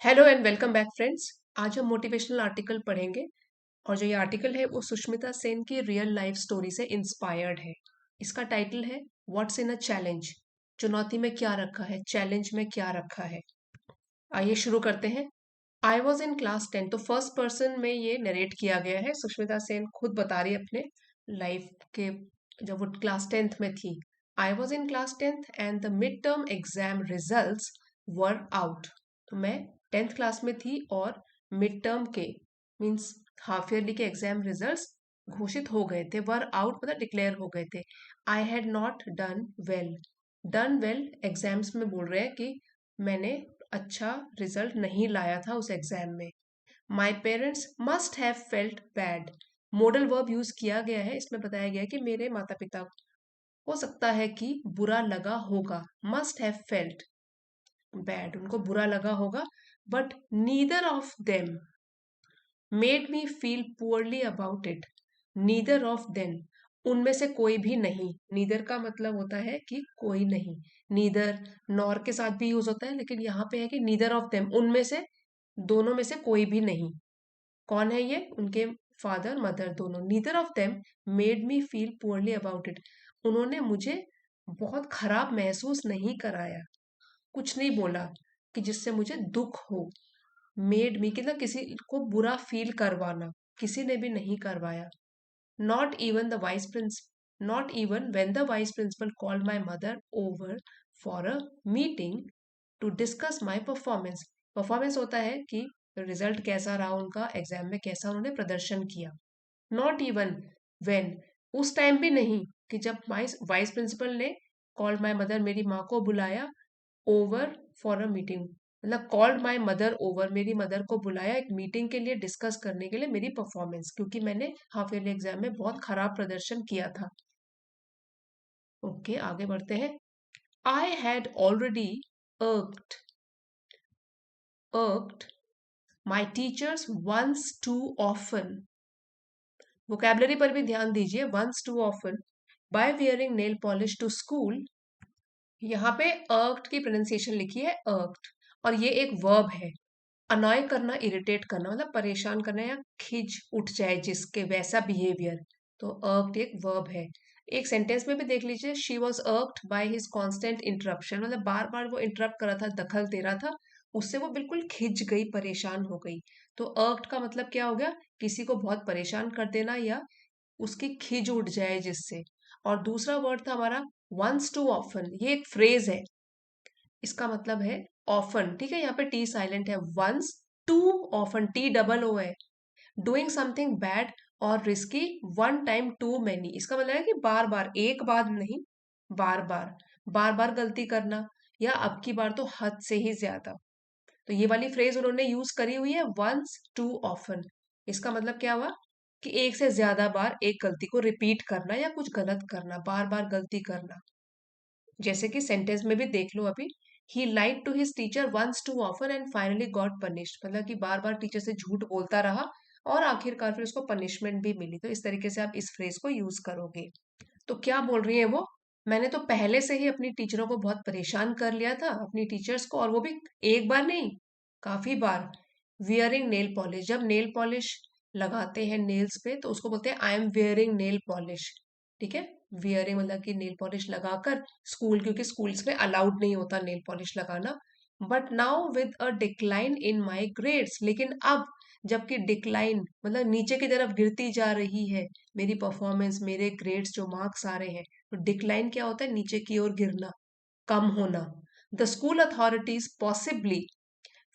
Hello and welcome back friends. आज हम motivational article पढ़ेंगे और जो ये आर्टिकल है वो सुष्मिता सेन की रियल लाइफ स्टोरी से इंस्पायर्ड है। इसका टाइटल है व्हाट्स इन अ चैलेंज। चुनौती में क्या रखा है, चैलेंज में क्या रखा है। आइए शुरू करते हैं। आई वॉज इन क्लास 10, तो फर्स्ट पर्सन में ये नरेट किया गया है। सुष्मिता सेन खुद बता रही है अपने लाइफ के, जब वो क्लास 10th में थी। I was in class 10th and the mid term exam results were out. तो मैं 10th क्लास में थी और मिड टर्म के मीन्स हाफ ईयरली के एग्जाम रिजल्ट्स घोषित हो गए थे। वर आउट मतलब डिक्लेयर हो गए थे। I had not done well. Done well exams में बोल रहे हैं कि मैंने अच्छा रिजल्ट नहीं लाया था उस एग्जाम में। My parents must have felt bad. Modal verb use किया गया है, इसमें बताया गया है कि मेरे माता पिता हो सकता है कि बुरा लगा होगा। मस्ट हैव फेल्ट बैड, उनको बुरा लगा होगा। But neither of them made me feel poorly about it. Neither of them, उनमें से कोई भी नहीं। नीदर का मतलब होता है कि कोई नहीं। नीदर नॉर के साथ भी यूज होता है, लेकिन यहाँ पे है कि नीदर ऑफ देम, उनमें से दोनों में से कोई भी नहीं। कौन है ये? उनके फादर मदर दोनों। Neither of them made me feel poorly about it. उन्होंने मुझे बहुत खराब महसूस नहीं कराया, कुछ नहीं बोला कि जिससे मुझे दुख हो। मेड मी मतलब किसी को बुरा फील करवाना, किसी ने भी नहीं करवाया। Not even the vice prince not even when the vice principal called my mother over for a meeting to discuss my performance. Performance होता है कि रिजल्ट कैसा रहा उनका, एग्जाम में कैसा उन्होंने प्रदर्शन किया। नॉट इवन व्हेन, उस टाइम भी नहीं कि जब वाइस प्रिंसिपल ने कॉल्ड माय मदर, मेरी माँ को बुलाया, ओवर फॉर अ मीटिंग मतलब कॉल्ड माय मदर ओवर, मेरी मदर को बुलाया एक मीटिंग के लिए, डिस्कस करने के लिए मेरी परफॉर्मेंस, क्योंकि मैंने हाफ ईयरली एग्जाम में बहुत खराब प्रदर्शन किया था। ओके, आगे बढ़ते हैं। I had already irked irked my teachers once too often। Vocabulary पर भी ध्यान दीजिए। once too often by wearing nail polish to school। यहाँ पे irked की प्रोनाउंसिएशन लिखी है irked, और ये एक वर्ब है। अनॉय करना, इरिटेट करना मतलब परेशान करना या खिज उठ जाए जिसके, वैसा बिहेवियर। तो irked एक वर्ब है। एक सेंटेंस में भी देख लीजिए, she was irked by his constant interruption, मतलब बार बार वो इंटरप्ट कर रहा था, दखल दे रहा था, उससे वो बिल्कुल खिंच गई, परेशान हो गई। तो irked का मतलब क्या हो गया? किसी को बहुत परेशान कर देना या उसकी खिज उठ जाए जिससे। और दूसरा वर्ड था हमारा वंस टू ऑफन, ये एक फ्रेज है। इसका मतलब है ऑफन, ठीक है, यहाँ पे टी साइलेंट है। Once too often, T double O है। डूइंग समथिंग बैड और risky one time too many, इसका मतलब है कि बार बार, एक बार नहीं, बार बार, बार बार गलती करना, या अब की बार तो हद से ही ज्यादा। तो ये वाली फ्रेज उन्होंने यूज करी हुई है, वंस टू ऑफन। इसका मतलब क्या हुआ कि एक से ज्यादा बार एक गलती को रिपीट करना या कुछ गलत करना, बार बार गलती करना। जैसे कि सेंटेंस में भी देख लो अभी, he lied to his teacher once too often and finally got punished, मतलब कि बार बार टीचर से झूठ बोलता रहा और आखिरकार फिर उसको पनिशमेंट भी मिली। तो इस तरीके से आप इस फ्रेज को यूज करोगे। तो क्या बोल रही है वो? मैंने तो पहले से ही अपनी टीचरों को बहुत परेशान कर लिया था, अपनी टीचर्स को, और वो भी एक बार नहीं, काफी बार। वियरिंग नेल पॉलिश, जब नेल पॉलिश लगाते हैं नेल्स पे तो उसको बोलते हैं I am wearing nail polish. ठीक है, वियरिंग मतलब कि नेल पॉलिश लगाकर स्कूल, क्योंकि स्कूल्स में अलाउड नहीं होता नेल पॉलिश लगाना। But now with a decline in my grades, लेकिन अब जबकि डिक्लाइन मतलब नीचे की तरफ गिरती जा रही है मेरी परफॉर्मेंस, मेरे ग्रेड्स जो मार्क्स आ रहे हैं। तो डिक्लाइन क्या होता है? नीचे की ओर गिरना, कम होना। The school authorities possibly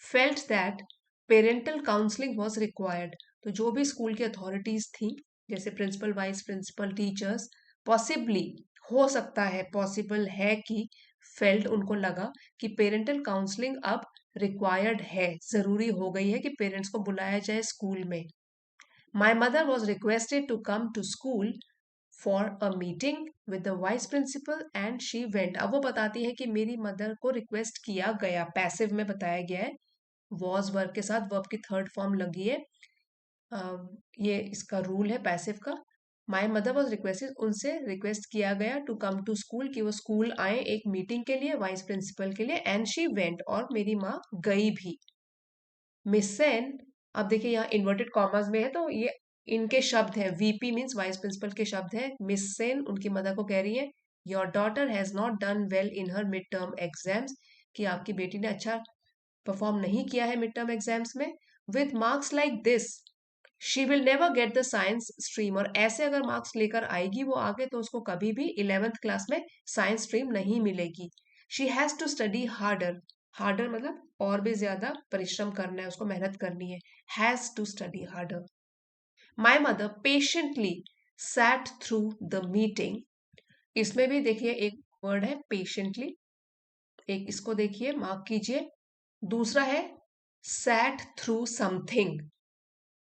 felt that parental counselling was required. तो जो भी स्कूल की अथॉरिटीज थी, जैसे principal, vice principal, teachers, possibly, हो सकता है, पॉसिबल है कि, फेल्ट उनको लगा कि पेरेंटल काउंसलिंग अब रिक्वायर्ड है, जरूरी हो गई है कि पेरेंट्स को बुलाया जाए स्कूल में। My mother was requested to come to school for a meeting with the vice principal and she went. अब वो बताती है कि मेरी मदर को रिक्वेस्ट किया गया, पैसिव में बताया गया है, वॉज वर्ब के साथ वर्ब की थर्ड फॉर्म लगी है। ये इसका रूल है पैसिव का। माय मदर वॉज रिक्वेस्टेड, उनसे रिक्वेस्ट किया गया, टू कम टू स्कूल, कि वो स्कूल आए एक मीटिंग के लिए वाइस प्रिंसिपल के लिए, एंड शी वेंट, और मेरी माँ गई भी। मिस सेन, अब देखिए यहाँ इन्वर्टेड कॉमर्स में है तो ये इनके शब्द हैं, वीपी मीन्स वाइस प्रिंसिपल के शब्द हैं। मिस सेन उनकी मदर को कह रही है, your daughter has not done well in her mid term exams, कि आपकी बेटी ने अच्छा परफॉर्म नहीं किया है मिड टर्म एग्जाम्स में। With marks like this she will never get the science stream, और ऐसे अगर मार्क्स लेकर आएगी वो आगे तो उसको कभी भी 11th क्लास में साइंस स्ट्रीम नहीं मिलेगी। She has to study harder, harder मतलब और भी ज्यादा परिश्रम करना है, उसको मेहनत करनी है। Has to study harder. My mother patiently sat through the meeting, इसमें भी देखिए एक वर्ड है पेशेंटली, एक इसको देखिए मार्क कीजिए। दूसरा है सैट थ्रू समथिंग,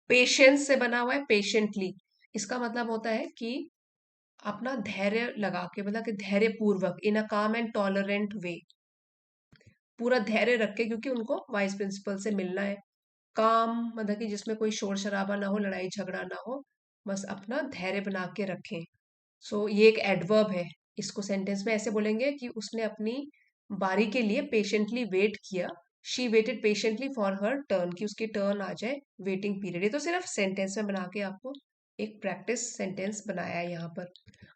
पेशेंस से बना हुआ है पेशेंटली, इसका मतलब होता है कि अपना धैर्य लगा के, मतलब कि धैर्य पूर्वक, इन अ काम एंड टॉलरेंट वे, पूरा धैर्य रख के, क्योंकि उनको वाइस प्रिंसिपल से मिलना है। काम मतलब कि जिसमें कोई शोर शराबा ना हो, लड़ाई झगड़ा ना हो, बस अपना धैर्य बना के रखें। सो ये एक एडवर्ब है, इसको सेंटेंस में ऐसे बोलेंगे कि उसने अपनी बारी के लिए पेशेंटली वेट किया। She weighted patiently for her turn, की उसकी टर्न आ जाए, वेटिंग पीरियड। ये तो सिर्फ सेंटेंस में बना के आपको एक प्रैक्टिस सेंटेंस बनाया है यहाँ पर।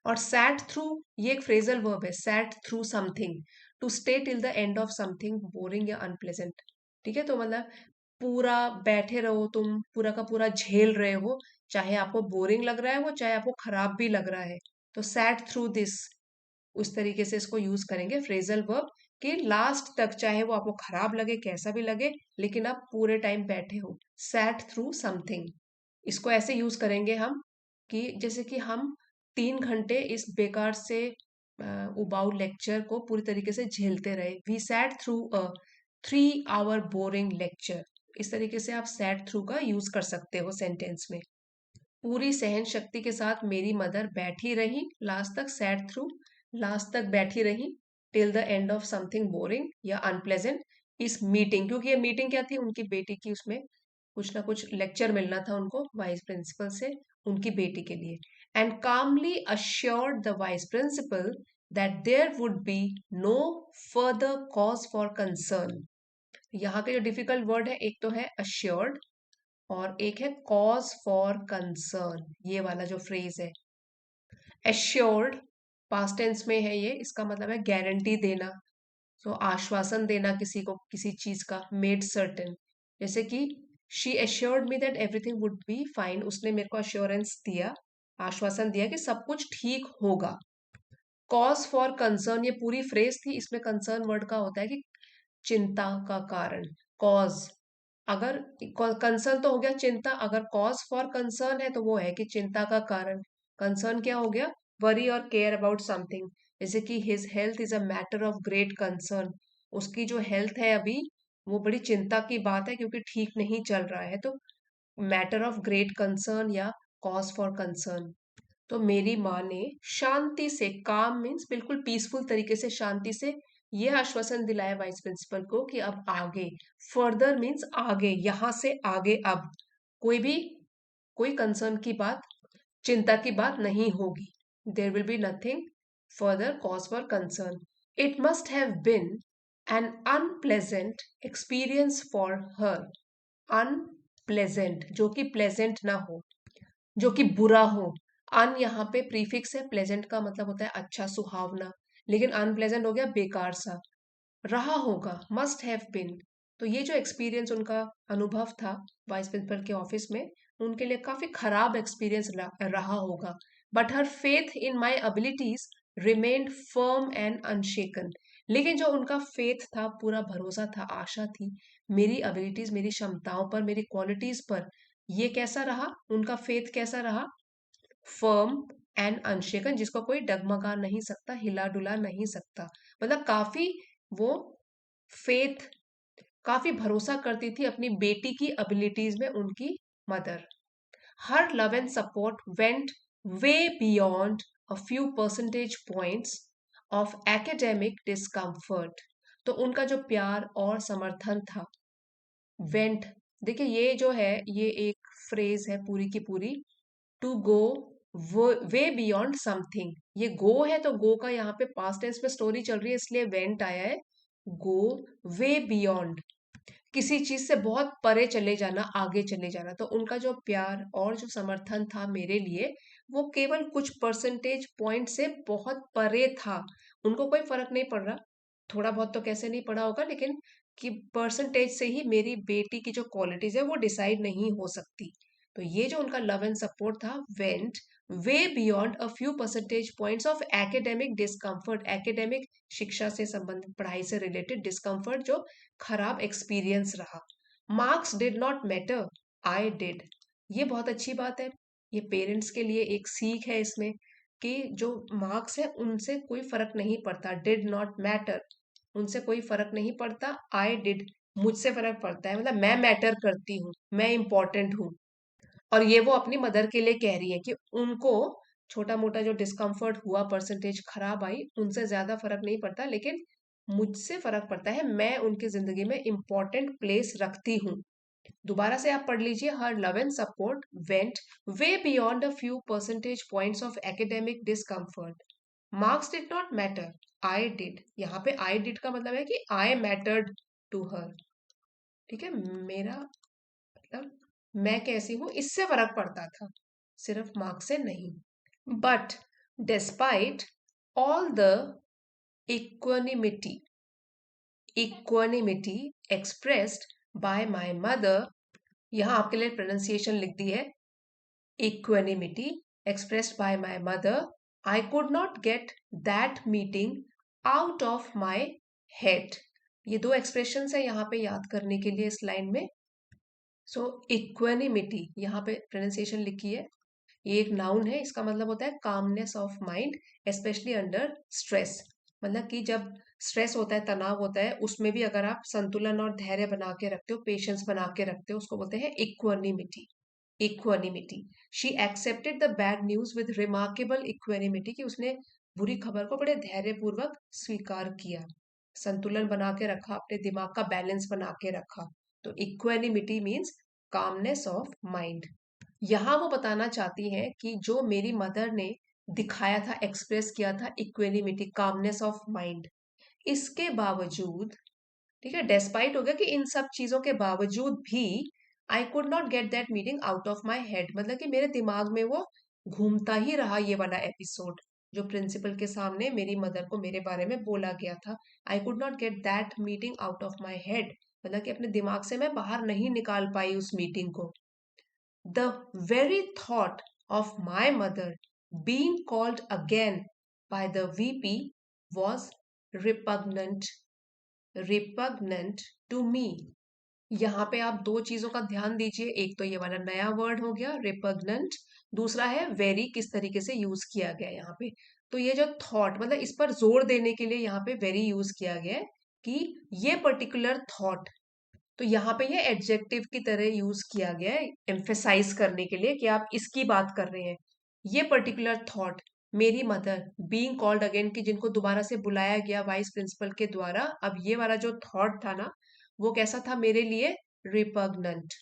और सैट थ्रू, ये एक फ्रेजल वर्ब है, sat through something, to stay till the end of something boring या अनप्लेजेंट। ठीक है, तो मतलब पूरा बैठे रहो तुम, पूरा का पूरा झेल रहे हो, चाहे आपको बोरिंग लग रहा है वो, चाहे आपको खराब भी लग रहा है, तो सैट थ्रू दिस, उस तरीके से इसको यूज करेंगे फ्रेजल वर्ब, कि लास्ट तक चाहे वो आपको खराब लगे, कैसा भी लगे, लेकिन आप पूरे टाइम बैठे हो। सैट थ्रू समथिंग, इसको ऐसे यूज करेंगे हम कि जैसे कि हम 3 घंटे इस बेकार से उबाऊ लेक्चर को पूरी तरीके से झेलते रहे। We sat through a 3 hour boring lecture, इस तरीके से आप सैट थ्रू का यूज कर सकते हो सेंटेंस में। पूरी सहन शक्ति के साथ मेरी मदर बैठी रही, लास्ट तक सैट थ्रू, लास्ट तक बैठी रही, till the end of something boring या अनप्लेजेंट, इस मीटिंग, क्योंकि ये मीटिंग क्या थी, उनकी बेटी की, उसमें कुछ ना कुछ लेक्चर मिलना था उनको वाइस प्रिंसिपल से उनकी बेटी के लिए। And calmly assured the vice principal that there would be no further cause for concern. यहाँ के जो डिफिकल्ट वर्ड है, एक तो है अश्योर्ड और एक है कॉज फॉर कंसर्न, ये वाला जो फ्रेज है। एश्योर्ड पास्ट टेंस में है ये, इसका मतलब है गारंटी देना, तो आश्वासन देना किसी को किसी चीज का। मेड सर्टेन, जैसे कि she assured me that everything would be fine, उसने मेरे को अश्योरेंस दिया, आश्वासन दिया कि सब कुछ ठीक होगा। कॉज फॉर कंसर्न, ये पूरी फ्रेज थी, इसमें कंसर्न वर्ड का होता है कि चिंता का कारण। कॉज, अगर कंसर्न तो हो गया चिंता, अगर कॉज फॉर कंसर्न है तो वो है कि चिंता का कारण। कंसर्न क्या हो गया, वरी और केयर अबाउट समथिंग, जैसे कि his health is a matter of great concern, उसकी जो हेल्थ है अभी वो बड़ी चिंता की बात है क्योंकि ठीक नहीं चल रहा है, तो मैटर ऑफ ग्रेट कंसर्न या कॉज फॉर कंसर्न। तो मेरी माँ ने शांति से, काम मीन्स बिल्कुल पीसफुल तरीके से, शांति से ये आश्वासन दिलाया वाइस प्रिंसिपल को कि अब आगे, फर्दर मीन्स आगे, यहां से आगे अब कोई भी कोई कंसर्न की बात, चिंता की बात नहीं होगी। There will be nothing further cause for concern. It must have been an unpleasant experience for her. Unpleasant, जो कि प्लेजेंट ना हो, जो कि बुरा हो। अन यहाँ पे प्रीफिक्स है, प्लेजेंट का मतलब होता है अच्छा, सुहावना, लेकिन अनप्लेजेंट हो गया बेकार सा। रहा होगा, मस्ट हैव बिन, तो ये जो एक्सपीरियंस उनका अनुभव था वाइस प्रिंसिपल के ऑफिस में, उनके लिए काफी खराब एक्सपीरियंस रहा होगा। But her faith in my abilities remained firm and अनशेकन, लेकिन जो उनका फेथ था, पूरा भरोसा था, आशा थी मेरी एबिलिटीज, मेरी क्षमताओं पर, मेरी क्वालिटीज पर, ये कैसा रहा, उनका फेथ कैसा रहा, फर्म एंड अनशेकन, जिसको कोई डगमगा नहीं सकता, हिला डुला नहीं सकता। मतलब काफी वो फेथ, काफी भरोसा करती थी अपनी बेटी की एबिलिटीज में उनकी mother. Her love and support went way beyond a few percentage points of academic discomfort, तो उनका जो प्यार और समर्थन था, वेंट, देखिए ये जो है ये एक फ्रेज है पूरी की पूरी, to go way beyond something, ये गो है तो गो का यहाँ पे पास्ट टेंस में स्टोरी चल रही है इसलिए वेंट आया है। गो वे बियॉन्ड, किसी चीज से बहुत परे चले जाना, आगे चले जाना। तो उनका जो प्यार और जो समर्थन था मेरे लिए, वो केवल कुछ परसेंटेज पॉइंट से बहुत परे था। उनको कोई फर्क नहीं पड़ रहा, थोड़ा बहुत तो कैसे नहीं पड़ा होगा, लेकिन कि परसेंटेज से ही मेरी बेटी की जो क्वालिटीज है वो डिसाइड नहीं हो सकती। तो ये जो उनका लव एंड सपोर्ट था went way beyond a few percentage points of academic discomfort. Academic, शिक्षा से संबंधित, पढ़ाई से रिलेटेड डिस्कम्फर्ट, जो खराब एक्सपीरियंस रहा। Marks did not matter, I did. ये बहुत अच्छी बात है, ये पेरेंट्स के लिए एक सीख है इसमें, कि जो मार्क्स है उनसे कोई फर्क नहीं पड़ता। डिड नॉट मैटर, उनसे कोई फर्क नहीं पड़ता। आई डिड, मुझसे फर्क पड़ता है, मतलब मैं मैटर करती हूँ, मैं इंपॉर्टेंट हूँ। और ये वो अपनी मदर के लिए कह रही है कि उनको छोटा मोटा जो डिस्कम्फर्ट हुआ, परसेंटेज खराब आई, उनसे ज्यादा फर्क नहीं पड़ता, लेकिन मुझसे फर्क पड़ता है, मैं उनकी जिंदगी में इंपॉर्टेंट प्लेस रखती हूँ। दोबारा से आप पढ़ लीजिए, हर love and support went way beyond a few percentage points of academic discomfort. Marks did not matter, I did. यहाँ पे आई डिड का मतलब है कि आई मैटर्ड टू हर। ठीक है, मेरा मतलब मैं कैसी हूं इससे फर्क पड़ता था, सिर्फ मार्क्स से नहीं। But despite all the equanimity equanimity expressed by my mother, यहां आपके लिए प्रोनाउंसिएशन लिख दी है, equanimity expressed by my mother, I could not get that meeting out of my head. ये दो एक्सप्रेशन है यहाँ पे याद करने के लिए इस लाइन में। सो इक्वेनिमिटी, यहाँ पे प्रोनाउंसिएशन लिखी है, ये एक नाउन है, इसका मतलब होता है calmness of mind, specially under stress. मतलब कि जब स्ट्रेस होता है, तनाव होता है, उसमें भी अगर आप संतुलन और धैर्य बना के रखते हो, पेशेंस बना के रखते हो, उसको बोलते हैं equanimity. Equanimity, she accepted the bad news with remarkable equanimity, कि उसने बुरी खबर को बड़े धैर्य पूर्वक स्वीकार किया, संतुलन बना के रखा, अपने दिमाग का बैलेंस बना के रखा। तो equanimity means calmness of mind. यहाँ वो बताना चाहती हैं कि जो मेरी मदर ने दिखाया था, एक्सप्रेस किया था, इक्वेनिमिटी, कामनेस ऑफ माइंड, इसके बावजूद, ठीक है, डेस्पाइट हो गया कि इन सब चीजों के बावजूद भी आई could not get that meeting out of my head, मतलब कि मेरे दिमाग में वो घूमता ही रहा, ये वाला एपिसोड जो प्रिंसिपल के सामने मेरी मदर को मेरे बारे में बोला गया था। आई could not get that meeting out of my head, मतलब कि अपने दिमाग से मैं बाहर नहीं निकाल पाई उस मीटिंग को। The very thought of my mother being called again by the VP was repugnant, repugnant to me। यहाँ पे आप दो चीजों का ध्यान दीजिए, एक तो ये वाला नया वर्ड हो गया रिपग्नेंट, दूसरा है वेरी, किस तरीके से यूज किया गया है यहाँ पे। तो ये जो थॉट, मतलब इस पर जोर देने के लिए यहाँ पे वेरी यूज किया गया है, कि ये पर्टिकुलर थॉट। तो यहाँ पे ये एडजेक्टिव की तरह यूज किया गया है एम्फेसाइज करने के लिए कि आप इसकी बात कर रहे हैं। ये पर्टिकुलर थॉट, मेरी मदर बीइंग कॉल्ड अगेन, कि जिनको दोबारा से बुलाया गया वाइस प्रिंसिपल के द्वारा, अब ये वाला जो थॉट था ना, वो कैसा था मेरे लिए, रिपग्नेंट,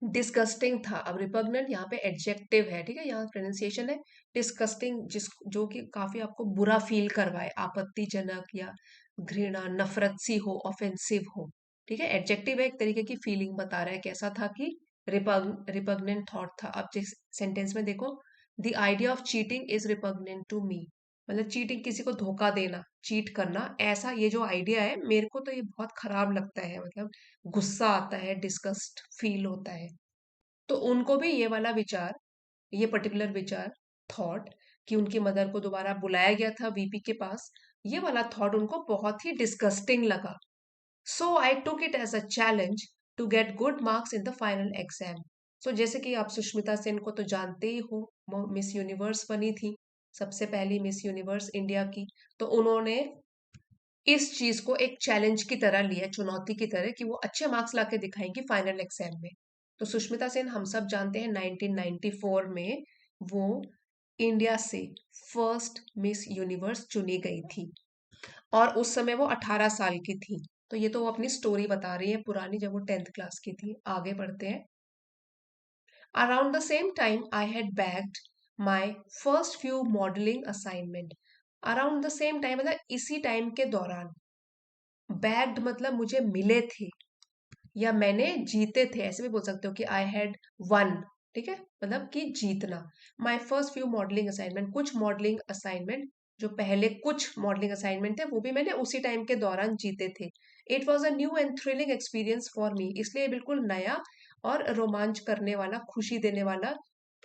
डिस्गस्टिंग था। अब रिपग्नेंट यहाँ पे एडजेक्टिव है, ठीक है, यहाँ प्रोनाउंसिएशन है डिस्गस्टिंग, जिस जो कि काफी आपको बुरा फील करवाए, आपत्तिजनक या घृणा, नफरत सी हो, ऑफेंसिव हो। ठीक है, एडजेक्टिव है, एक तरीके की फीलिंग बता रहा है कैसा था, कि रिपग्नेंट थॉट था। अब जिस सेंटेंस में देखो, the idea of cheating is repugnant to me, मतलब चीटिंग, किसी को धोखा देना, चीट करना, ऐसा ये जो आइडिया है मेरे को तो ये बहुत खराब लगता है, मतलब गुस्सा आता है, डिस्गस्ट फील होता है। तो उनको भी ये वाला विचार, ये पर्टिकुलर विचार, थॉट, कि उनकी मदर को दोबारा बुलाया गया था वीपी के पास, ये वाला थॉट उनको बहुत ही डिस्गस्टिंग लगा। So I took it as a challenge to get good marks in the final exam. So जैसे कि आप सुष्मिता सेन को तो जानते ही हो, वो मिस यूनिवर्स बनी थी, सबसे पहली मिस यूनिवर्स इंडिया की। तो उन्होंने इस चीज को एक चैलेंज की तरह लिया, चुनौती की तरह, कि वो अच्छे मार्क्स लाके दिखाएंगी फाइनल एग्जाम में। तो सुष्मिता सेन हम सब जानते हैं 1994 में वो इंडिया से फर्स्ट मिस यूनिवर्स चुनी गई थी, और उस समय वो 18 साल की थी। तो ये तो वो अपनी स्टोरी बता रही है पुरानी, जब वो 10th क्लास की थी। आगे बढ़ते हैं। Around the same time I had bagged my first few modelling assignment. Around the same time मतलब इसी टाइम के दौरान, बैग्ड मतलब मुझे मिले थे, या मैंने जीते थे, ऐसे भी बोल सकते हो कि आई हैड वन। ठीक है, मतलब कि जीतना। My first few modelling assignment, कुछ मॉडलिंग असाइनमेंट, जो पहले कुछ मॉडलिंग असाइनमेंट थे वो भी मैंने उसी टाइम के दौरान जीते थे। It was a new and thrilling experience for me, इसलिए बिल्कुल नया और रोमांच करने वाला, खुशी देने वाला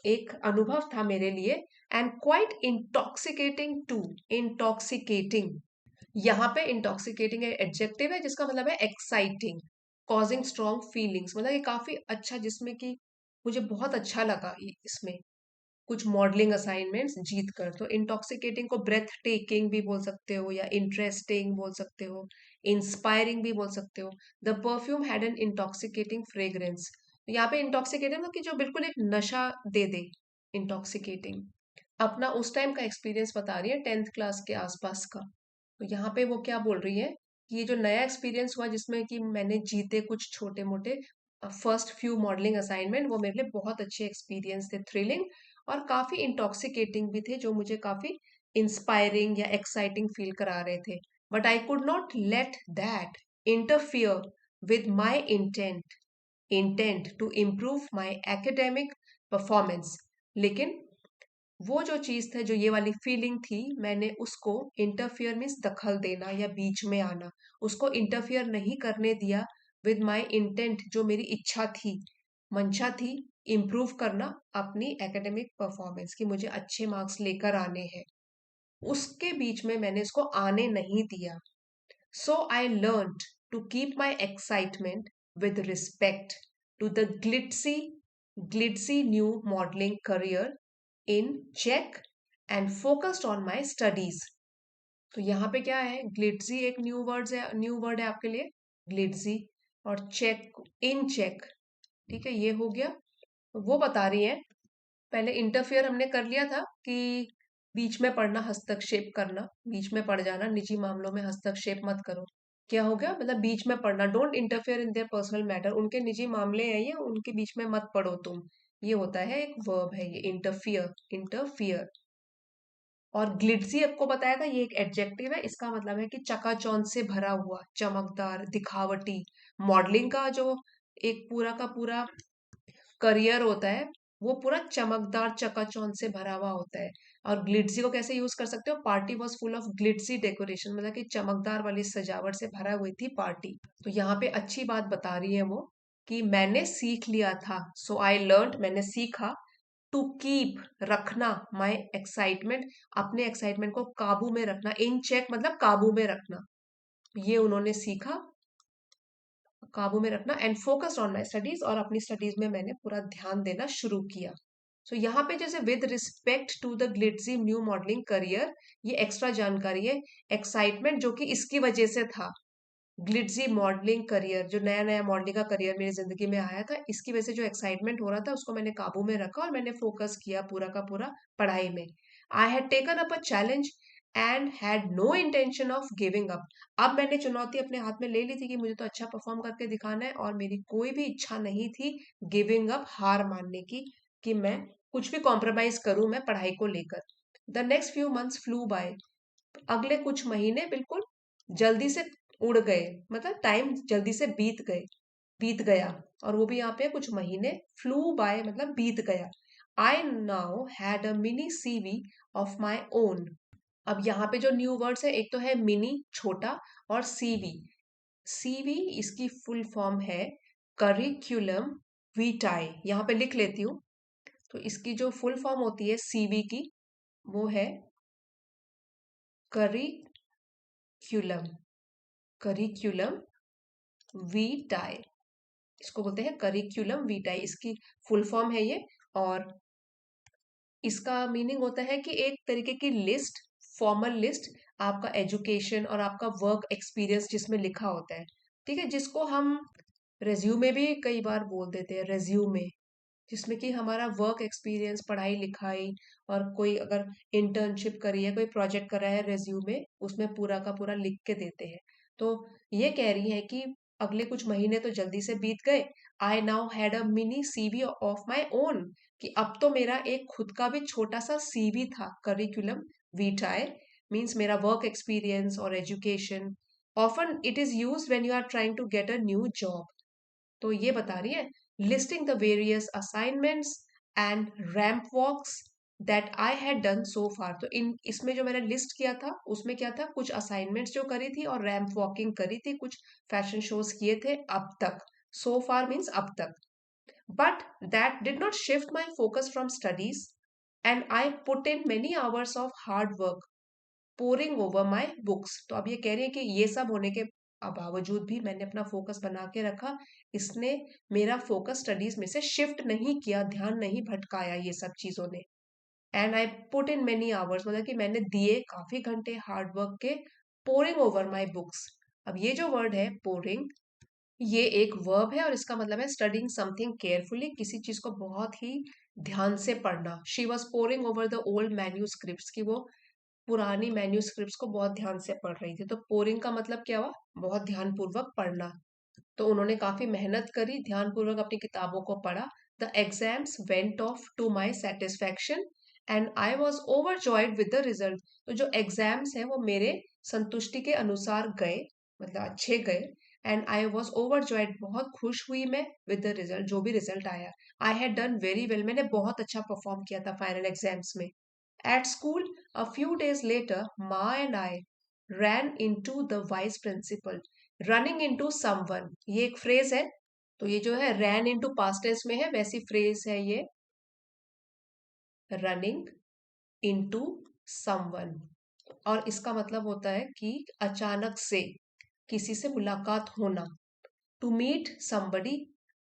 एक अनुभव था मेरे लिए। And quite intoxicating too, intoxicating, यहाँ पे इंटॉक्सिकेटिंग एडजेक्टिव है जिसका मतलब है एक्साइटिंग, कॉजिंग स्ट्रॉन्ग फीलिंग्स, मतलब ये काफी अच्छा, जिसमें कि मुझे बहुत अच्छा लगा इसमें कुछ मॉडलिंग असाइनमेंट्स जीत कर। तो इंटॉक्सिकेटिंग को ब्रेथ टेकिंग भी बोल सकते हो, या इंटरेस्टिंग बोल सकते हो, इंस्पायरिंग भी बोल सकते हो। The perfume had an intoxicating fragrance, यहाँ पे इंटॉक्सिकेटिंग मतलब कि जो बिल्कुल एक नशा दे दे, इंटॉक्सिकेटिंग। अपना उस टाइम का एक्सपीरियंस बता रही है, 10th क्लास के आसपास का। तो यहाँ पे वो क्या बोल रही है कि ये जो नया एक्सपीरियंस हुआ जिसमें कि मैंने जीते कुछ छोटे मोटे फर्स्ट फ्यू मॉडलिंग असाइनमेंट, वो मेरे लिए बहुत अच्छे एक्सपीरियंस थे, थ्रिलिंग और काफी इंटॉक्सिकेटिंग भी थे, जो मुझे काफी इंस्पायरिंग या एक्साइटिंग फील करा रहे थे। But I could not let that interfere with my intent to improve my academic performance. लेकिन वो जो चीज था, जो ये वाली फीलिंग थी, मैंने उसको इंटरफियर मीन्स दखल देना या बीच में आना, उसको इंटरफियर नहीं करने दिया विद माई इंटेंट, जो मेरी इच्छा थी, मंशा थी, इम्प्रूव करना अपनी एकेडमिक परफॉर्मेंस की, मुझे अच्छे मार्क्स लेकर आने हैं, उसके बीच में मैंने इसको आने नहीं दिया। So I learn to keep my excitement with respect to the glitzy new modelling career in check and focused on my studies. तो यहाँ पे क्या है, ग्लिट्जी एक न्यू वर्ड है आपके लिए, ग्लिट्जी, और चेक, इन चेक। ठीक है, ये हो गया। वो बता रही है, पहले इंटरफेयर हमने कर लिया था कि बीच में पढ़ना, हस्तक्षेप करना, बीच में पड़ जाना, निजी मामलों में हस्तक्षेप मत करो। क्या हो गया, मतलब बीच में पढ़ना, don't interfere in their personal matter, उनके निजी मामले हैं ये, उनके बीच में मत पढ़ो तुम। ये होता है, एक वर्ब है ये, इंटरफियर, इंटरफियर। और ग्लिट्सी आपको बताया था, ये एक एडजेक्टिव है, इसका मतलब है कि चकाचौंध से भरा हुआ, चमकदार, दिखावटी। मॉडलिंग का जो एक पूरा का पूरा करियर होता है, वो पूरा चमकदार, चकाचौंध से भरा हुआ होता है। और ग्लिट्सी को कैसे यूज कर सकते हो, party was full of ग्लिट्सी decoration, मतलब कि चमकदार वाली सजावट से भरा हुई थी पार्टी। तो यहाँ पे अच्छी बात बता रही है वो, कि मैंने सीख लिया था, सो आई लर्न, मैंने सीखा, टू कीप, रखना, माई एक्साइटमेंट, अपने एक्साइटमेंट को काबू में रखना, इन चेक मतलब काबू में रखना, ये उन्होंने सीखा, काबू में रखना, and focused on my studies, और अपनी स्टडीज में मैंने पूरा ध्यान देना शुरू किया। सो यहाँ पे जैसे with respect to the glitzy new modelling career, ये एक्स्ट्रा जानकारी है, एक्साइटमेंट जो कि इसकी वजह से था, ग्लिट्जी मॉडलिंग करियर, जो नया नया मॉडलिंग का करियर मेरी जिंदगी में आया था, इसकी वजह से जो एक्साइटमेंट हो रहा था उसको मैंने काबू में रखा और मैंने फोकस किया पूरा का पूरा पढ़ाई में। I had taken up a challenge and had no intention of giving up, अब मैंने चुनौती अपने हाथ में ले ली थी कि मुझे तो अच्छा परफॉर्म करके दिखाना है, और मेरी कोई भी इच्छा नहीं थी गिविंग अप, हार मानने की, कि मैं कुछ भी कॉम्प्रोमाइज करूं मैं पढ़ाई को लेकर। The next few months flew by, अगले कुछ महीने बिल्कुल जल्दी से उड़ गए, मतलब टाइम जल्दी से बीत गया। और वो भी यहाँ पे कुछ महीने, फ्लू बाय मतलब बीत गया। I now had a mini CV of my own. अब यहाँ पे जो न्यू वर्ड्स है, एक तो है मिनी, छोटा, और सीवी। सीवी इसकी फुल फॉर्म है करिक्युलम वीटाई, यहाँ पे लिख लेती हूँ। तो इसकी जो फुल फॉर्म होती है सीवी की, वो है करिक्युलम, करिक्युलम वीटाई, इसको बोलते हैं करिक्युलम वीटाई, इसकी फुल फॉर्म है ये। और इसका मीनिंग होता है कि एक तरीके की लिस्ट, फॉर्मल लिस्ट, आपका एजुकेशन और आपका वर्क एक्सपीरियंस जिसमें लिखा होता है। ठीक है, जिसको हम रेज्यूमे भी कई बार बोल देते हैं, रेज्यूमे, जिसमें कि हमारा वर्क एक्सपीरियंस, पढ़ाई लिखाई, और कोई अगर इंटर्नशिप करी है, कोई प्रोजेक्ट करा है, रेज्यूमे उसमें पूरा का पूरा लिख के देते हैं। तो ये कह रही है कि अगले कुछ महीने तो जल्दी से बीत गए। I now had a mini CV of my own, कि अब तो मेरा एक खुद का भी छोटा सा सीवी था, करिकुलम वीटाए मीन्स मेरा वर्क एक्सपीरियंस और education. Often it is use when you are trying to get a new job, तो ये बता रही है listing the various assignments and ramp walks that I had done so far. तो इन इसमें जो मैंने लिस्ट किया था उसमें क्या था, कुछ असाइनमेंट्स जो करी थी और रैंप वॉकिंग करी थी, कुछ फैशन शोज किए थे अब तक। सो फार मीन्स अब तक। But that did not shift my focus from studies and I put in many hours of hard work pouring over my books. तो अब ये कह रही है कि ये सब होने के बावजूद भी मैंने अपना फोकस बना के रखा, इसने मेरा फोकस स्टडीज में से शिफ्ट नहीं किया, ध्यान नहीं भटकाया ये सब चीजों ने। And I put in many hours, मतलब कि मैंने दिए काफी घंटे हार्ड वर्क के पोरिंग ओवर माई बुक्स। अब ये जो वर्ड है पोरिंग, ये एक वर्ब है और इसका मतलब है स्टडिंग समथिंग केयरफुली, किसी चीज को बहुत ही ध्यान से पढ़ना। She was pouring over the old manuscripts, की वो पुरानी मैन्यूस्क्रिप्ट्स को बहुत ध्यान से पढ़ रही थी। तो पोरिंग का मतलब क्या हुआ, बहुत ध्यानपूर्वक पढ़ना। तो उन्होंने काफी मेहनत करी, ध्यानपूर्वक अपनी किताबों को पढ़ा। The exams went off to my satisfaction and I was overjoyed with the result. तो जो एग्जाम्स है वो मेरे संतुष्टि के अनुसार गए, मतलब अच्छे गए। एंड आई वॉज ओवरजॉयड, बहुत खुश हुई मैं, विद द रिजल्ट, जो भी रिजल्ट आया। आई हैड डन वेरी वेल, मैंने बहुत अच्छा परफॉर्म किया था फाइनल एग्जाम्स में। At school, a few days later, Ma and I ran into the vice principal. Running into someone, ये एक फ्रेज है। तो ये जो है ran into past tense में है, वैसी फ्रेज है ये, running into someone। और इसका मतलब होता है कि अचानक से किसी से मुलाकात होना। टू मीट somebody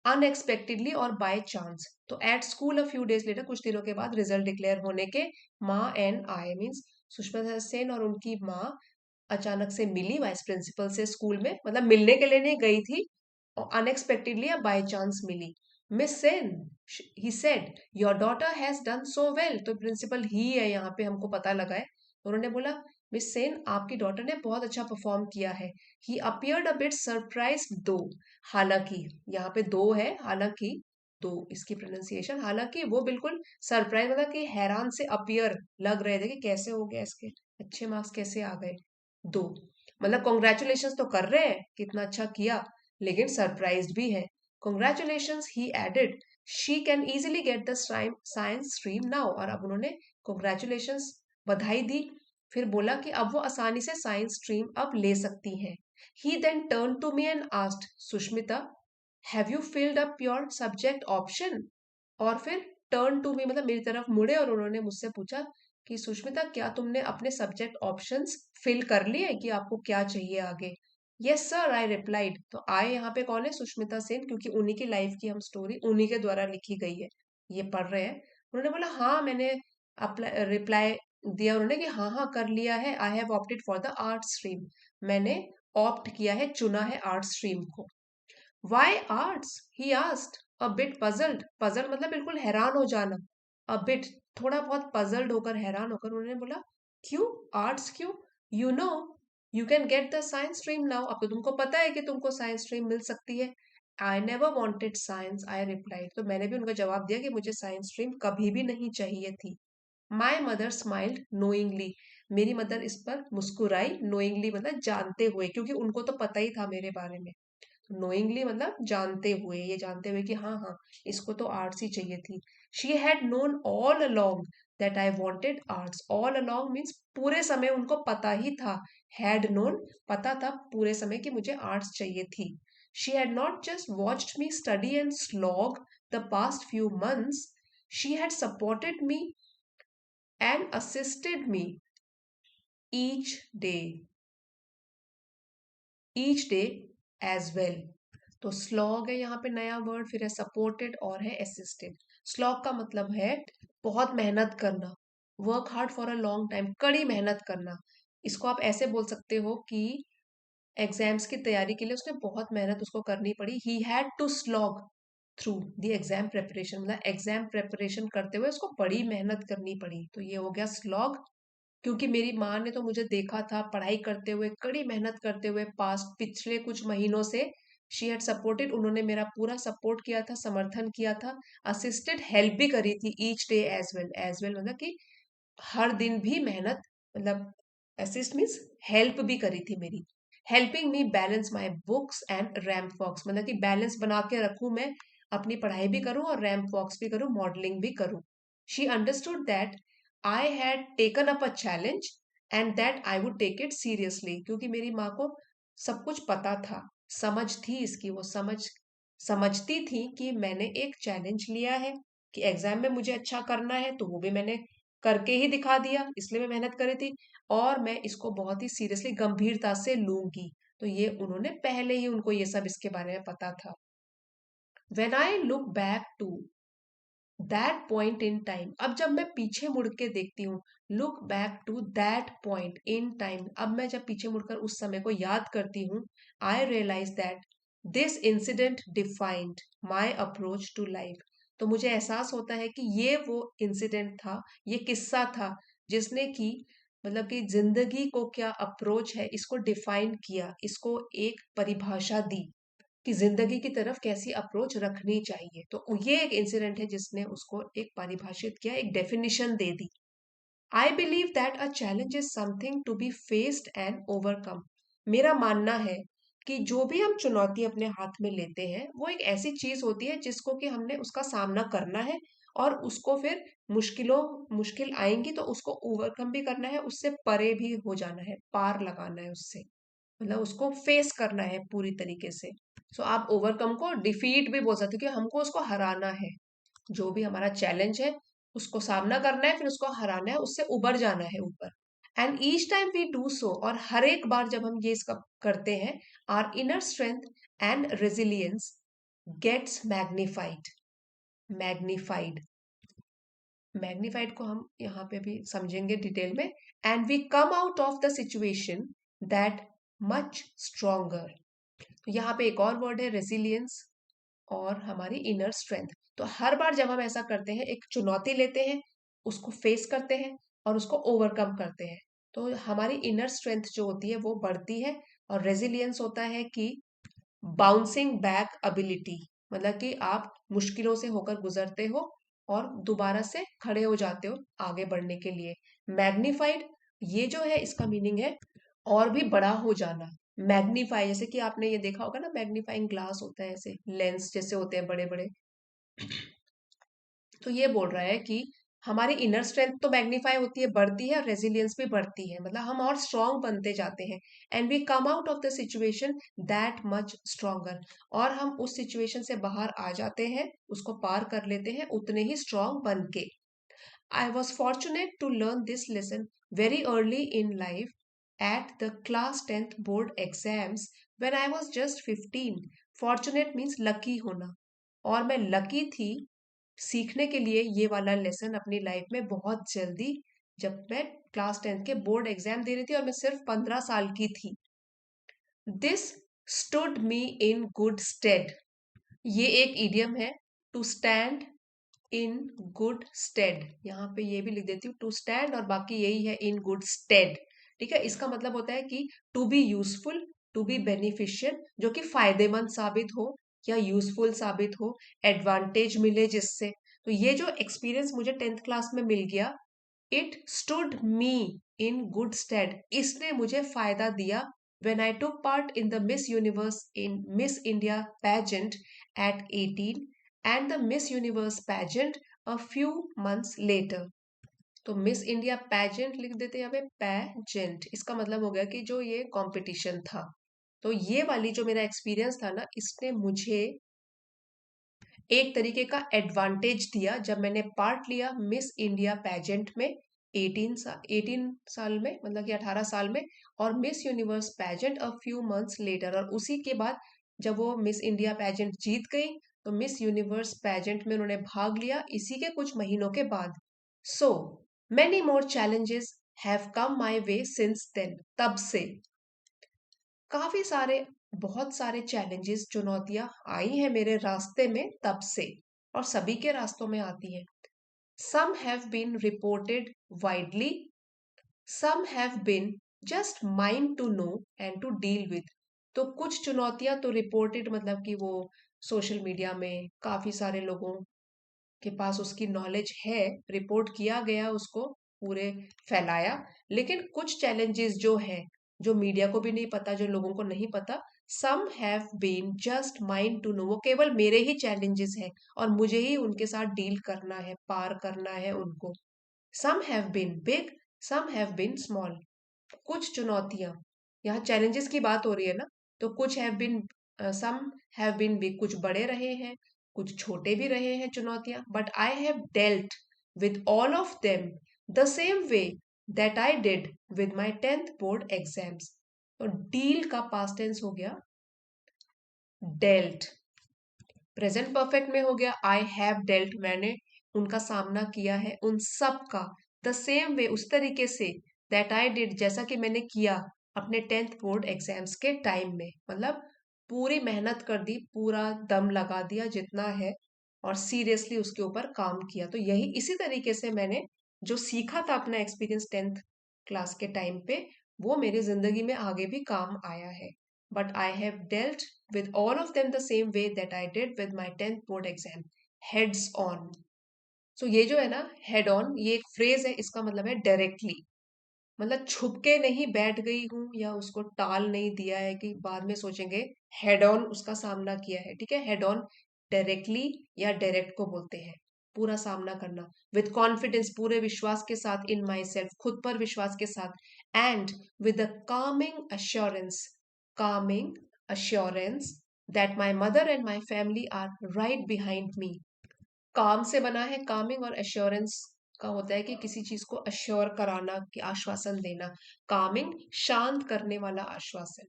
अनएक्सपेक्टेडली और बाय चांस। तो at school a few days later, कुछ दिनों के बाद रिजल्ट डिक्लेयर होने के, माँ and I means Sushmita Sen और उनकी माँ अचानक से मिली वाइस प्रिंसिपल से स्कूल में, मतलब मिलने के लिए नहीं गई थी और अनएक्सपेक्टेडली या बाय चांस मिली। Miss Sen, he said, your daughter has done so well. तो प्रिंसिपल ही है यहाँ पे, हमको पता लगा है। तो उन्होंने बोला मिस सेन आपकी डॉटर ने बहुत अच्छा परफॉर्म किया है। ही अपियर्ड अ बिट सरप्राइज दो, हालांकि यहाँ पे दो है, हालांकि दो इसकी प्रोनाउंसिएशन, हालांकि वो बिल्कुल सरप्राइज, मतलब कि हैरान से अपियर लग रहे थे कि कैसे हो गया, इसके अच्छे मार्क्स कैसे आ गए। दो मतलब कॉन्ग्रेचुलेशन तो कर रहे हैं कितना अच्छा किया, लेकिन सरप्राइज्ड भी है। Congratulations he added, she can easily get the science stream now. और अब उन्होंने कॉन्ग्रेचुलेशंस, बधाई दी, फिर बोला कि अब वो आसानी से साइंस स्ट्रीम अब ले सकती हैं। He then turn to me and asked, Sushmita have you filled up your subject option. और फिर टर्न टू मी मतलब मेरी तरफ मुड़े और उन्होंने मुझसे पूछा कि सुष्मिता क्या तुमने अपने सब्जेक्ट ऑप्शंस फिल कर लिए, कि आपको क्या चाहिए आगे। Yes sir I replied. तो आई यहाँ पे कौन है, सुष्मिता सेन, क्योंकि उन्हीं की लाइफ की हम स्टोरी उन्हीं के द्वारा लिखी गई है, ये पढ़ रहे हैं। उन्होंने बोला हाँ मैंने रिप्लाई दिया उन्होंने कि हाँ हाँ कर लिया है। I have opted for the art stream, मैंने ऑप्ट किया है, चुना है आर्ट स्ट्रीम को। Why arts he asked, a bit puzzled, puzzle मतलब बिल्कुल हैरान हो जाना, अ बिट थोड़ा बहुत पजल्ड होकर, हैरान होकर उन्होंने बोला क्यों आर्ट्स क्यों, you know you can get the science stream now, अब तो तुमको पता है कि तुमको साइंस स्ट्रीम मिल सकती है। I never wanted science I replied. तो मैंने भी उनका जवाब दिया कि मुझे साइंस स्ट्रीम कभी भी नहीं चाहिए थी। माई मदर स्माइल्ड नोइंगली, मेरी मदर इस पर मुस्कुराई, नोइंगली मतलब जानते हुए, क्योंकि उनको तो पता ही था मेरे बारे में। नोइंगली मतलब जानते हुए, ये जानते हुए कि हाँ हाँ इसको तो आर्ट्स ही चाहिए थी। She had known all along that I wanted arts, all along means पूरे समय उनको पता ही था, हैड नोन पता था पूरे समय कि मुझे आर्ट्स चाहिए थी। She had not just watched me study and slog the past few months, she had supported me and assisted me each day each day as well। तो स्लॉग है यहाँ पे नया वर्ड, फिर है सपोर्टेड और है असिस्टेड। स्लॉग का मतलब है बहुत मेहनत करना, work hard for a long time, कड़ी मेहनत करना। इसको आप ऐसे बोल सकते हो कि एग्जाम्स की तैयारी के लिए उसने बहुत मेहनत उसको करनी पड़ी। He had to slog through the exam preparation, मतलब एग्जाम प्रेपरेशन करते हुए उसको बड़ी मेहनत करनी पड़ी, तो ये हो गया स्लॉग। क्योंकि मेरी माँ ने तो मुझे देखा था पढ़ाई करते हुए, कड़ी मेहनत करते हुए, पास्ट पिछले कुछ महीनों से। शी हैड सपोर्टेड, उन्होंने मेरा पूरा सपोर्ट किया था, समर्थन किया था। असिस्टेड हेल्प भी करी थी, ईच डे एज वेल मतलब कि हर दिन भी मेहनत, मतलब असिस्ट मीन्स हेल्प भी करी थी मेरी। Helping me balance my books and ramp walks, मतलब कि बैलेंस बना के रखूं मैं, अपनी पढ़ाई भी करूं और रैम्प वॉक्स भी करूं, मॉडलिंग भी करूं. She understood that I had taken up a challenge and that I would take it seriously, क्योंकि मेरी माँ को सब कुछ पता था, समझ थी इसकी, वो समझती थी कि मैंने एक चैलेंज लिया है कि एग्जाम में मुझे अच्छा करना है, तो वो भी मैंने करके ही दिखा दिया, इसलिए मैं मेहनत करी थी और मैं इसको बहुत ही सीरियसली गंभीरता से लूंगी. तो ये उन्होंने पहले ही, उनको ये सब इसके बारे में पता था. When I look back to that point in time, अब जब मैं पीछे मुड़ के देखती हूँ, look back to that point in time, अब मैं जब पीछे मुड़कर उस समय को याद करती हूँ, I realize that this incident defined my approach to life. तो मुझे एहसास होता है कि ये वो इंसिडेंट था, ये किस्सा था जिसने कि मतलब कि जिंदगी को क्या अप्रोच है इसको डिफाइन किया, इसको एक परिभाषा दी कि जिंदगी की तरफ कैसी अप्रोच रखनी चाहिए. तो ये एक इंसिडेंट है जिसने उसको एक परिभाषित किया, एक डेफिनेशन दे दी. I believe that a challenge is something to be faced and overcome. मेरा मानना है कि जो भी हम चुनौती अपने हाथ में लेते हैं वो एक ऐसी चीज होती है जिसको कि हमने उसका सामना करना है और उसको फिर मुश्किल आएंगी तो उसको ओवरकम भी करना है, उससे परे भी हो जाना है, पार लगाना है उससे, मतलब उसको फेस करना है पूरी तरीके से. सो आप ओवरकम को डिफीट भी बोल सकते हो कि हमको उसको हराना है, जो भी हमारा चैलेंज है उसको सामना करना है, फिर उसको हराना है, उससे उबर जाना है ऊपर. And each time we do so, और हर एक बार जब हम ये इसका करते हैं, our inner strength and resilience gets magnified. Magnified, magnified को हम यहाँ पे भी समझेंगे डिटेल में. And we come out of the situation that much stronger. तो यहाँ पे एक और वर्ड है रेसिलियंस और हमारी इनर स्ट्रेंथ. तो हर बार जब हम ऐसा करते हैं, एक चुनौती लेते हैं, उसको फेस करते हैं और उसको ओवरकम करते हैं, तो हमारी इनर स्ट्रेंथ जो होती है वो बढ़ती है. और रेजिलियंस होता है कि बाउंसिंग बैक एबिलिटी, मतलब कि आप मुश्किलों से होकर गुजरते हो और दोबारा से खड़े हो जाते हो आगे बढ़ने के लिए. मैग्निफाइड, ये जो है इसका मीनिंग है और भी बड़ा हो जाना. मैग्नीफाई, जैसे कि आपने ये देखा होगा ना, मैग्नीफाइंग ग्लास होता है, ऐसे लेंस जैसे होते हैं बड़े बड़े. तो ये बोल रहा है कि हमारी इनर स्ट्रेंथ तो मैग्नीफाई होती है, बढ़ती है, और रेजिलियंस भी बढ़ती है, मतलब हम और स्ट्रांग बनते जाते हैं. And we come out of the situation that much stronger, और हम उस सिचुएशन से बाहर आ जाते हैं, उसको पार कर लेते हैं उतने ही स्ट्रांग बन के. I was fortunate to learn this lesson very early in life at the class 10th board exams when I was just 15. Fortunate means lucky होना, और मैं lucky थी सीखने के लिए ये वाला लेसन अपनी लाइफ में बहुत जल्दी, जब मैं क्लास 10th के बोर्ड एग्जाम दे रही थी और मैं सिर्फ 15 साल की थी. This stood me in good stead. ये एक इडियम है, to stand in good stead. यहाँ पे ये भी लिख देती हूँ, टू स्टैंड, और बाकी यही है इन गुड स्टेड. ठीक है, इसका मतलब होता है कि to be useful, to be beneficial, जो कि फायदेमंद साबित हो या यूजफुल साबित हो, एडवांटेज मिले जिससे. तो ये जो एक्सपीरियंस मुझे 10th क्लास में मिल गया, it stood me in good stead, इसने मुझे फायदा दिया. when I took part in the Miss Universe in Miss India pageant at 18 and the Miss Universe pageant a few months later. तो miss India pageant लिख देते हैं यहाँ पे, पैजेंट इसका मतलब हो गया कि जो ये कंपटीशन था. तो ये वाली जो मेरा एक्सपीरियंस था ना, इसने मुझे एक तरीके का एडवांटेज दिया जब मैंने पार्ट लिया मिस इंडिया पैजेंट में 18 साल में, मतलब कि 18 साल में, और miss universe pageant a few months later, और उसी के बाद जब वो मिस इंडिया पैजेंट जीत गई तो मिस यूनिवर्स पैजेंट में उन्होंने भाग लिया इसी के कुछ महीनों के बाद. So many more challenges have come my way since then. तब से काफी सारे, बहुत सारे चैलेंजेस, चुनौतियां आई हैं मेरे रास्ते में तब से, और सभी के रास्तों में आती हैं. Some have been reported widely, some have been just mine to know and to deal with. तो कुछ चुनौतियां तो रिपोर्टेड, मतलब कि वो सोशल मीडिया में काफी सारे लोगों के पास उसकी नॉलेज है, रिपोर्ट किया गया उसको, पूरे फैलाया. लेकिन कुछ चैलेंजेस जो है, जो मीडिया को भी नहीं पता, जो लोगों को नहीं पता। Some have been just mine to know, वो केवल मेरे ही चैलेंजेस हैं और मुझे ही उनके साथ डील करना है, पार करना है उनको। Some have been big, some have been small. कुछ चुनौतियां, यहाँ चैलेंजेस की बात हो रही है ना, तो कुछ have been, some have been big, कुछ बड़े रहे हैं, कुछ छोटे भी रहे हैं चुनौतियां, but I have dealt with all of them the same way that I did with my 10th board exams. तो डील का पास्ट टेंस हो गया डेल्ट, प्रेजेंट परफेक्ट में हो गया आई हैव डेल्ट, मैंने उनका सामना किया है, उन सब का। द सेम वे, उस तरीके से, दैट आई डिड, जैसा कि मैंने किया अपने 10th बोर्ड एग्जाम्स के टाइम में, मतलब पूरी मेहनत कर दी, पूरा दम लगा दिया जितना है, और सीरियसली उसके ऊपर काम किया। तो यही इसी तरीके से मैंने जो सीखा था अपना एक्सपीरियंस 10th क्लास के टाइम पे, वो मेरी जिंदगी में आगे भी काम आया है। but I have dealt with all of them the same way that I did with my 10th board exam, heads on. So ये जो है ना head on, ये एक फ्रेज है, इसका मतलब है डायरेक्टली, मतलब छुप के नहीं बैठ गई हूँ या उसको टाल नहीं दिया है कि बाद में सोचेंगे, हेड ऑन उसका सामना किया है। ठीक है, हेड ऑन डायरेक्टली या डायरेक्ट को बोलते हैं, पूरा सामना करना, विद कॉन्फिडेंस, पूरे विश्वास के साथ, इन माई सेल्फ, खुद पर विश्वास के साथ, and with a calming assurance that my mother and my family are right behind me. काम से बना है, कामिंग और एश्योरेंस का होता है कि किसी चीज को अश्योर कराना, कि आश्वासन देना। कामिंग शांत करने वाला आश्वासन,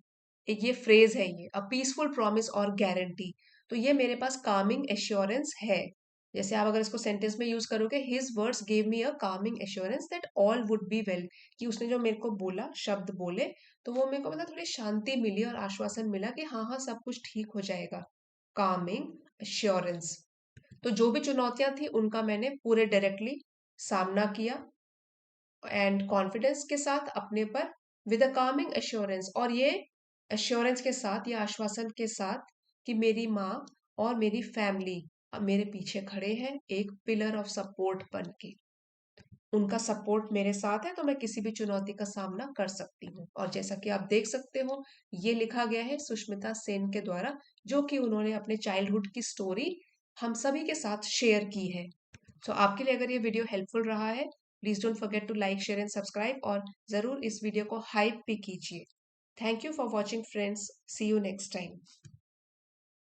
एक ये फ्रेज है, ये अ पीसफुल प्रॉमिस और गारंटी। तो ये मेरे पास कामिंग एश्योरेंस है। जैसे आप अगर इसको सेंटेंस में यूज करोगे, his words gave me a Kameng assurance that all would be well, कि उसने जो मेरे को बोला, शब्द बोले, तो वो मेरे को मतलब थोड़ी शांति मिली और आश्वासन मिला कि हाँ हाँ सब कुछ ठीक हो जाएगा। कामिंग एश्योरेंस। तो जो भी चुनौतियां थी उनका मैंने पूरे डायरेक्टली सामना किया एंड कॉन्फिडेंस के साथ अपने पर, विद अ कामिंग एश्योरेंस, और ये एश्योरेंस के साथ या आश्वासन के साथ कि मेरी माँ और मेरी फैमिली मेरे पीछे खड़े हैं, एक पिलर ऑफ सपोर्ट बन के। उनका सपोर्ट मेरे साथ है तो मैं किसी भी चुनौती का सामना कर सकती हूँ। और जैसा कि आप देख सकते हो, ये लिखा गया है सुष्मिता सेन के द्वारा, जो कि उन्होंने अपने चाइल्डहुड की स्टोरी हम सभी के साथ शेयर की है। तो आपके लिए अगर ये वीडियो हेल्पफुल रहा है, please don't forget to like, share and subscribe, और जरूर इस वीडियो को हाइप भी कीजिए। Thank you for watching friends, see you next time.